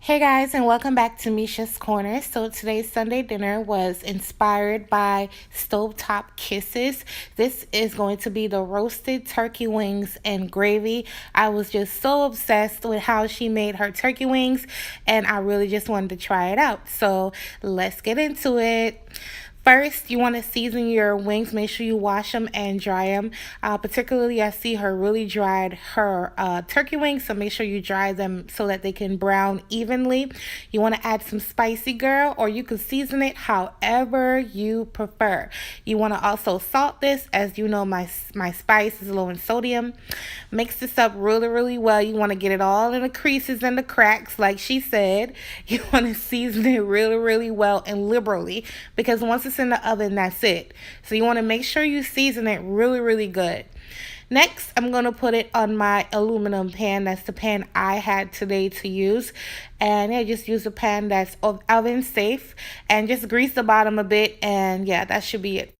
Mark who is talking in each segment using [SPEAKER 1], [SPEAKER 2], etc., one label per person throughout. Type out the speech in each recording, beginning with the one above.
[SPEAKER 1] Hey guys, and welcome back to Misha's Corner. So today's Sunday dinner was inspired by Stovetopkisses. This is going to be the roasted turkey wings and gravy. I was just so obsessed with how she made her turkey wings, and I really just wanted to try it out. So let's get into it. First, you want to season your wings. Make sure you wash them and dry them. Particularly, I see her really dried her turkey wings, so make sure you dry them so that they can brown evenly. You want to add some spicy girl, or you can season it however you prefer. You want to also salt this, as you know my spice is low in sodium. Mix this up really well. You want to get it all in the creases and the cracks, like she said. You want to season it really well and liberally, because once it's in the oven, that's it. So you want to make sure you season it really good. Next, I'm going to put it on my aluminum pan. That's the pan I had today to use. And yeah, just use a pan that's oven safe, and just grease the bottom a bit, and yeah, that should be it.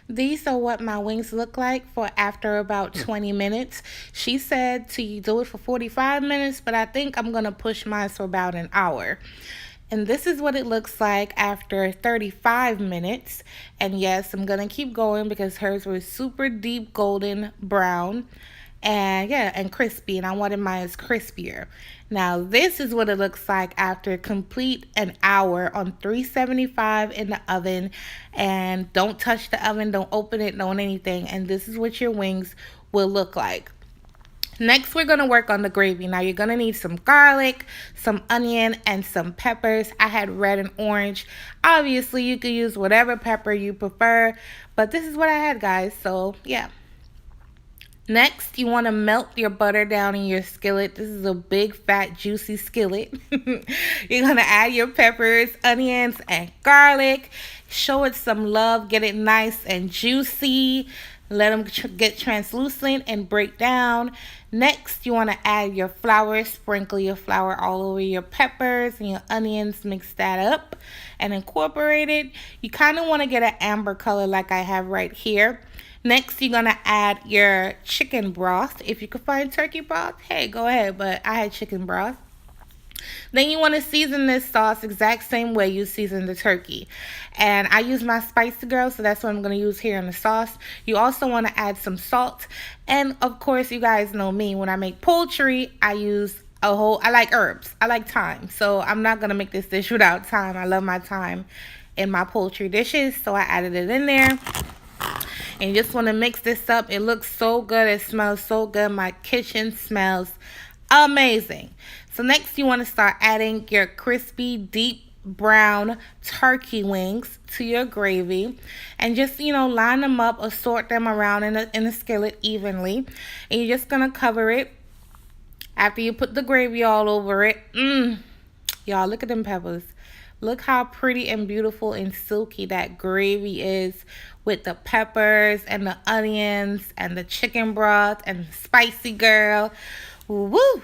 [SPEAKER 1] These are what my wings look like for after about 20 minutes. She said to do it for 45 minutes, but I think I'm going to push mine for about an hour. And this is what it looks like after 35 minutes. And yes, I'm going to keep going because hers was super deep golden brown. And yeah, and crispy. And I wanted mine crispier. Now, this is what it looks like after complete an hour on 375 in the oven. And don't touch the oven. Don't open it. Don't anything. And this is what your wings will look like. Next, we're going to work on the gravy. Now, you're going to need some garlic, some onion, and some peppers. I had red and orange. Obviously, you could use whatever pepper you prefer, but this is what I had, guys. So, yeah. Next, you want to melt your butter down in your skillet. This is a big, fat, juicy skillet. You're going to add your peppers, onions, and garlic. Show it some love. Get it nice and juicy. Let them get translucent and break down. Next, you want to add your flour. Sprinkle your flour all over your peppers and your onions. Mix that up and incorporate it. You kind of want to get an amber color like I have right here. Next, you're going to add your chicken broth. If you could find turkey broth, hey, go ahead. But I had chicken broth. Then you want to season this sauce exact same way you season the turkey. And I use my spicy girl, so that's what I'm going to use here in the sauce. You also want to add some salt. And of course, you guys know me. When I make poultry, I use I like herbs. I like thyme. So I'm not going to make this dish without thyme. I love my thyme in my poultry dishes. So I added it in there. And you just want to mix this up. It looks so good. It smells so good. My kitchen smells amazing. So next, you want to start adding your crispy, deep brown turkey wings to your gravy, and just line them up, assort them around in a skillet evenly, and you're just gonna cover it after you put the gravy all over it. Y'all, look at them peppers. Look how pretty and beautiful and silky that gravy is, with the peppers and the onions and the chicken broth and the spicy girl. Woo!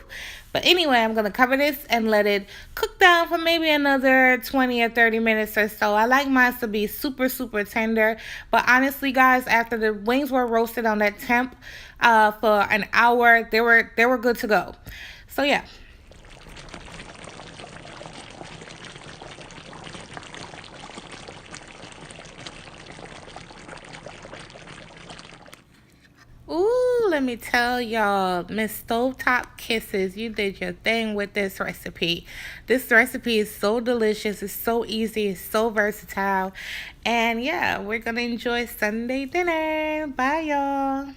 [SPEAKER 1] But anyway, I'm going to cover this and let it cook down for maybe another 20 or 30 minutes or so. I like mine to be super tender. But honestly, guys, after the wings were roasted on that temp for an hour, they were good to go. So yeah. Ooh, let me tell y'all, Miss Stovetopkisses, you did your thing with this recipe. This recipe is so delicious. It's so easy. It's so versatile. And yeah, we're going to enjoy Sunday dinner. Bye, y'all.